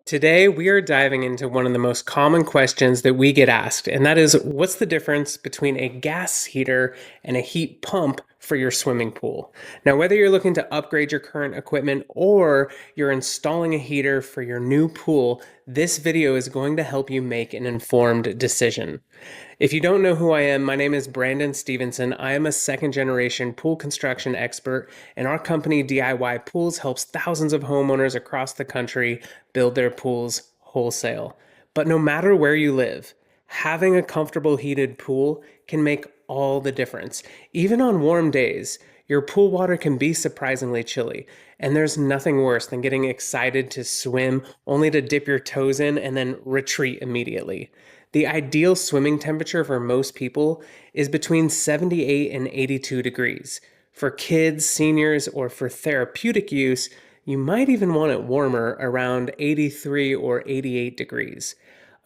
Today, we are diving into one of the most common questions that we get asked, and that is what's the difference between a gas heater and a heat pump for your swimming pool? Now, whether you're looking to upgrade your current equipment or you're installing a heater for your new pool, this video is going to help you make an informed decision. If you don't know who I am, my name is Brandon Stevenson. I am a second generation pool construction expert, and our company DIY Pools helps thousands of homeowners across the country build their pools wholesale. But no matter where you live, having a comfortable heated pool can make all the difference. Even on warm days, your pool water can be surprisingly chilly, and there's nothing worse than getting excited to swim only to dip your toes in and then retreat immediately. The ideal swimming temperature for most people is between 78 and 82 degrees. For kids, seniors, or for therapeutic use, you might even want it warmer, around 83 or 88 degrees.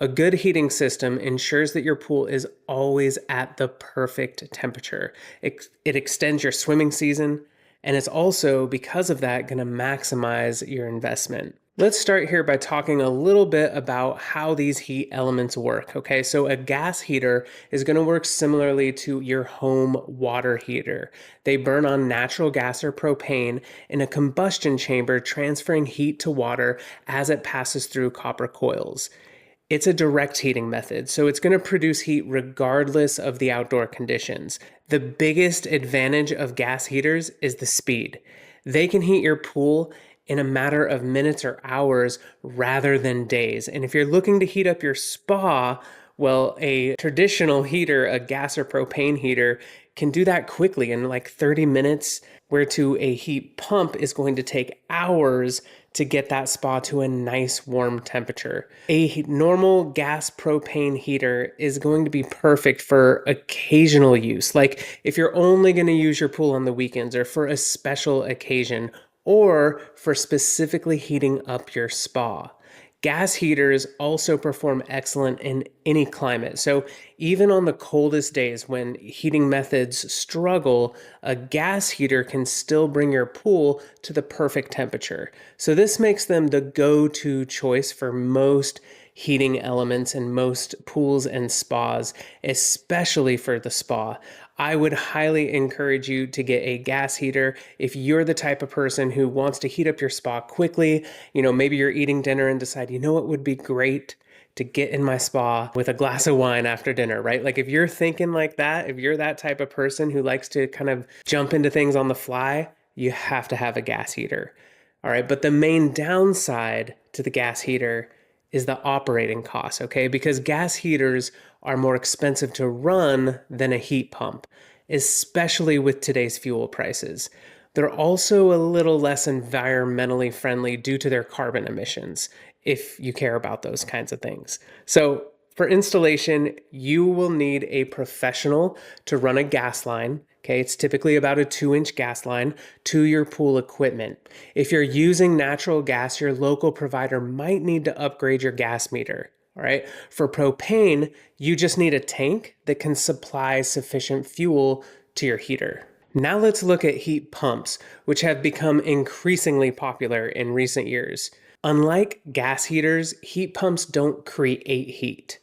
A good heating system ensures that your pool is always at the perfect temperature. It extends your swimming season, and it's also, because of that, going to maximize your investment. Let's start here by talking a little bit about how these heat elements work. Okay, so a gas heater is going to work similarly to your home water heater. They burn on natural gas or propane in a combustion chamber, transferring heat to water as it passes through copper coils. It's a direct heating method, so it's going to produce heat regardless of the outdoor conditions. The biggest advantage of gas heaters is the speed. They can heat your pool in a matter of minutes or hours rather than days. And if you're looking to heat up your spa, well, a traditional heater, a gas or propane heater, can do that quickly in like 30 minutes, where to a heat pump is going to take hours to get that spa to a nice warm temperature. A normal gas propane heater is going to be perfect for occasional use, like if you're only going to use your pool on the weekends or for a special occasion, or for specifically heating up your spa. Gas heaters also perform excellent in any climate. So even on the coldest days when heating methods struggle, a gas heater can still bring your pool to the perfect temperature. So this makes them the go-to choice for most heating elements in most pools and spas, especially for the spa. I would highly encourage you to get a gas heater if you're the type of person who wants to heat up your spa quickly. Maybe you're eating dinner and decide, what would be great to get in my spa with a glass of wine after dinner, right? Like if you're thinking like that, if you're that type of person who likes to kind of jump into things on the fly, you have to have a gas heater. All right, but the main downside to the gas heater is the operating costs, okay? Because gas heaters are more expensive to run than a heat pump, especially with today's fuel prices. They're also a little less environmentally friendly due to their carbon emissions, if you care about those kinds of things. So for installation, you will need a professional to run a gas line. Okay, it's typically about a 2-inch gas line to your pool equipment. If you're using natural gas, your local provider might need to upgrade your gas meter. All right, for propane, you just need a tank that can supply sufficient fuel to your heater. Now let's look at heat pumps, which have become increasingly popular in recent years. Unlike gas heaters, heat pumps don't create heat.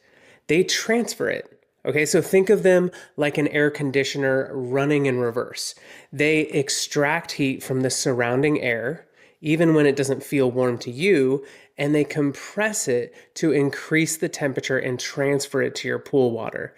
They transfer it. Okay, so think of them like an air conditioner running in reverse. They extract heat from the surrounding air, even when it doesn't feel warm to you, and they compress it to increase the temperature and transfer it to your pool water.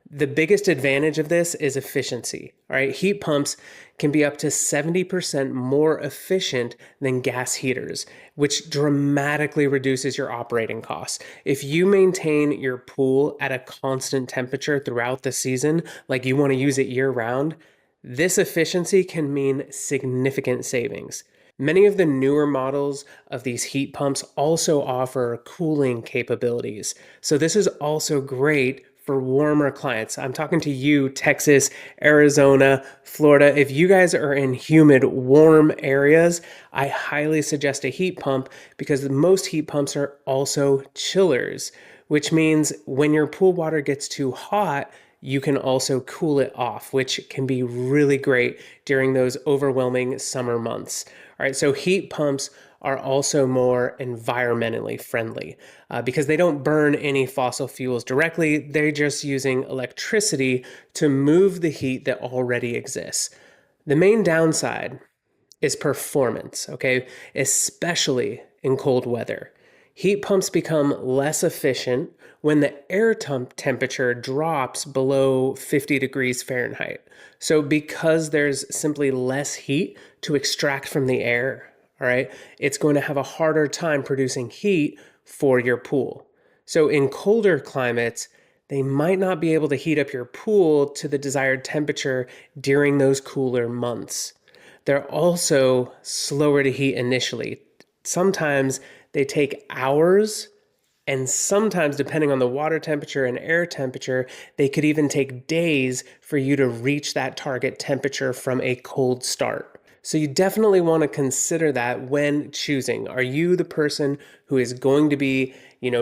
The biggest advantage of this is efficiency. All right, heat pumps can be up to 70% more efficient than gas heaters, which dramatically reduces your operating costs. If you maintain your pool at a constant temperature throughout the season, like you want to use it year round, this efficiency can mean significant savings. Many of the newer models of these heat pumps also offer cooling capabilities. So this is also great for warmer climates. I'm talking to you, Texas, Arizona, Florida. If you guys are in humid, warm areas, I highly suggest a heat pump because most heat pumps are also chillers, which means when your pool water gets too hot, you can also cool it off, which can be really great during those overwhelming summer months. All right, so heat pumps are also more environmentally friendly because they don't burn any fossil fuels directly. They're just using electricity to move the heat that already exists. The main downside is performance, okay? Especially in cold weather. Heat pumps become less efficient when the air temperature drops below 50 degrees Fahrenheit. So, because there's simply less heat to extract from the air, all right, it's going to have a harder time producing heat for your pool. So, in colder climates, they might not be able to heat up your pool to the desired temperature during those cooler months. They're also slower to heat initially. Sometimes they take hours, and sometimes, depending on the water temperature and air temperature, they could even take days for you to reach that target temperature from a cold start. So you definitely want to consider that when choosing. Are you the person who is going to be,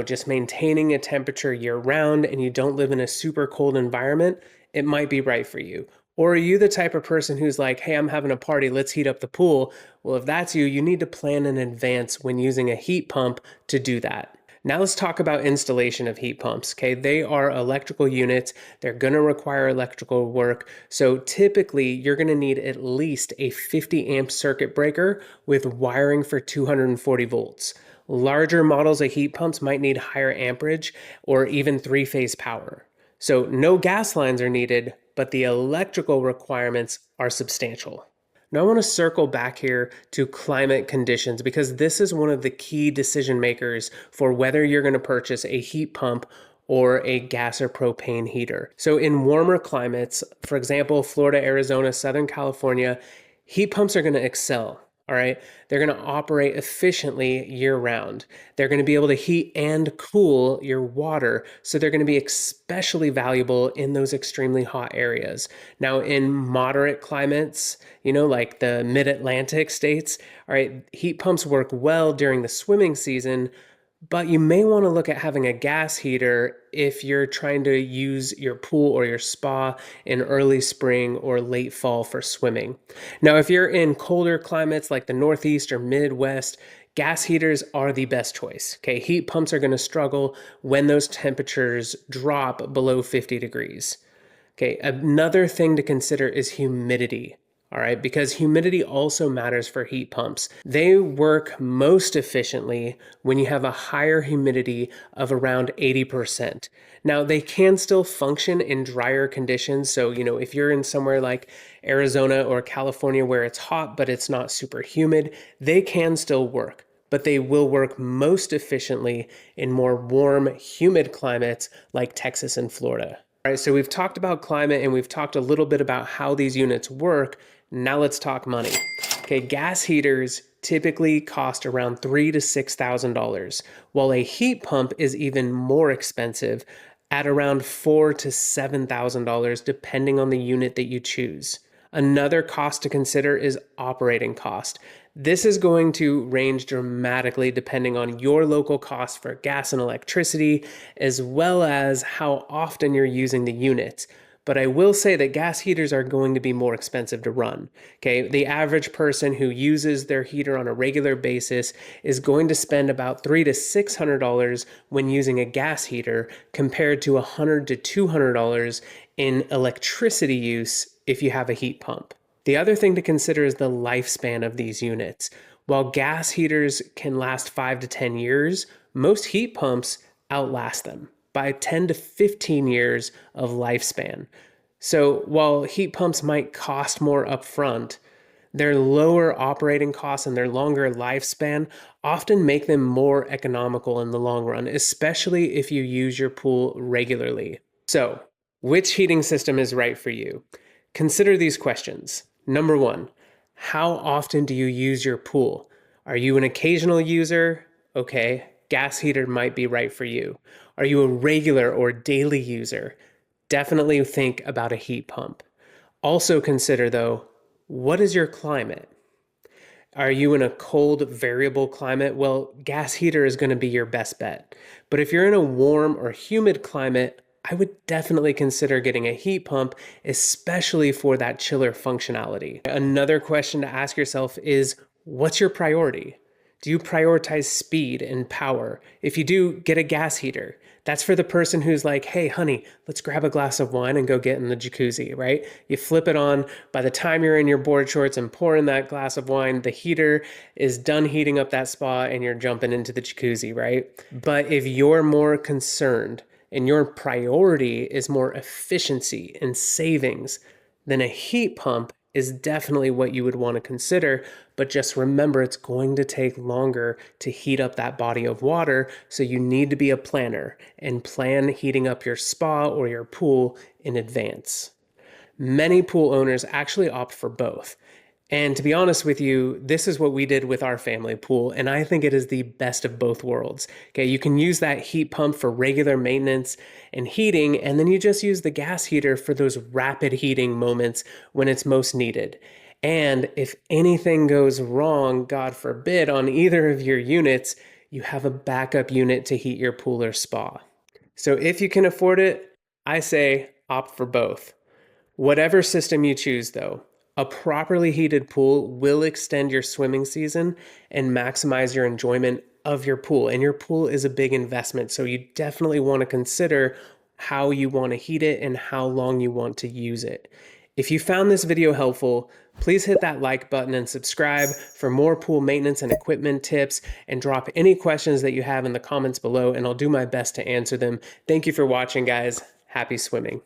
just maintaining a temperature year round and you don't live in a super cold environment? It might be right for you. Or are you the type of person who's like, hey, I'm having a party, let's heat up the pool? Well, if that's you, you need to plan in advance when using a heat pump to do that. Now let's talk about installation of heat pumps. Okay, they are electrical units. They're going to require electrical work. So typically you're going to need at least a 50 amp circuit breaker with wiring for 240 volts. Larger models of heat pumps might need higher amperage or even three-phase power. So no gas lines are needed, but the electrical requirements are substantial. Now I want to circle back here to climate conditions because this is one of the key decision makers for whether you're going to purchase a heat pump or a gas or propane heater. So in warmer climates, for example, Florida, Arizona, Southern California, heat pumps are going to excel. All right. They're going to operate efficiently year round. They're going to be able to heat and cool your water. So they're going to be especially valuable in those extremely hot areas. Now, in moderate climates, like the mid-Atlantic states, all right, heat pumps work well during the swimming season, but you may want to look at having a gas heater if you're trying to use your pool or your spa in early spring or late fall for swimming. Now, if you're in colder climates like the Northeast or Midwest, gas heaters are the best choice. Okay, heat pumps are going to struggle when those temperatures drop below 50 degrees. Okay, another thing to consider is humidity. All right, because humidity also matters for heat pumps. They work most efficiently when you have a higher humidity of around 80%. Now, they can still function in drier conditions. So, if you're in somewhere like Arizona or California where it's hot, but it's not super humid, they can still work. But they will work most efficiently in more warm, humid climates like Texas and Florida. All right, so we've talked about climate and we've talked a little bit about how these units work. Now let's talk money. Okay, gas heaters typically cost around $3,000 to $6,000, while a heat pump is even more expensive at around $4,000 to $7,000, depending on the unit that you choose. Another cost to consider is operating cost. This is going to range dramatically depending on your local cost for gas and electricity, as well as how often you're using the unit. But I will say that gas heaters are going to be more expensive to run. Okay, the average person who uses their heater on a regular basis is going to spend about $300 to $600 when using a gas heater, compared to $100 to $200 in electricity use if you have a heat pump. The other thing to consider is the lifespan of these units. While gas heaters can last 5 to 10 years, most heat pumps outlast them by 10 to 15 years of lifespan. So while heat pumps might cost more upfront, their lower operating costs and their longer lifespan often make them more economical in the long run, especially if you use your pool regularly. So, which heating system is right for you? Consider these questions. Number one, how often do you use your pool? Are you an occasional user? Okay, gas heater might be right for you. Are you a regular or daily user? Definitely think about a heat pump. Also consider though, what is your climate? Are you in a cold, variable climate? Well, gas heater is going to be your best bet. But if you're in a warm or humid climate, I would definitely consider getting a heat pump, especially for that chiller functionality. Another question to ask yourself is, what's your priority? Do you prioritize speed and power? If you do, get a gas heater. That's for the person who's like, hey, honey, let's grab a glass of wine and go get in the jacuzzi, right? You flip it on. By the time you're in your board shorts and pour in that glass of wine, the heater is done heating up that spa and you're jumping into the jacuzzi, right? But if you're more concerned and your priority is more efficiency and savings, then a heat pump is definitely what you would want to consider. But just remember, it's going to take longer to heat up that body of water. So you need to be a planner and plan heating up your spa or your pool in advance. Many pool owners actually opt for both. And to be honest with you, this is what we did with our family pool, and I think it is the best of both worlds. Okay, you can use that heat pump for regular maintenance and heating, and then you just use the gas heater for those rapid heating moments when it's most needed. And if anything goes wrong, God forbid, on either of your units, you have a backup unit to heat your pool or spa. So if you can afford it, I say opt for both. Whatever system you choose, though, a properly heated pool will extend your swimming season and maximize your enjoyment of your pool. And your pool is a big investment, so you definitely want to consider how you want to heat it and how long you want to use it. If you found this video helpful, please hit that like button and subscribe for more pool maintenance and equipment tips, and drop any questions that you have in the comments below and I'll do my best to answer them. Thank you for watching, guys. Happy swimming.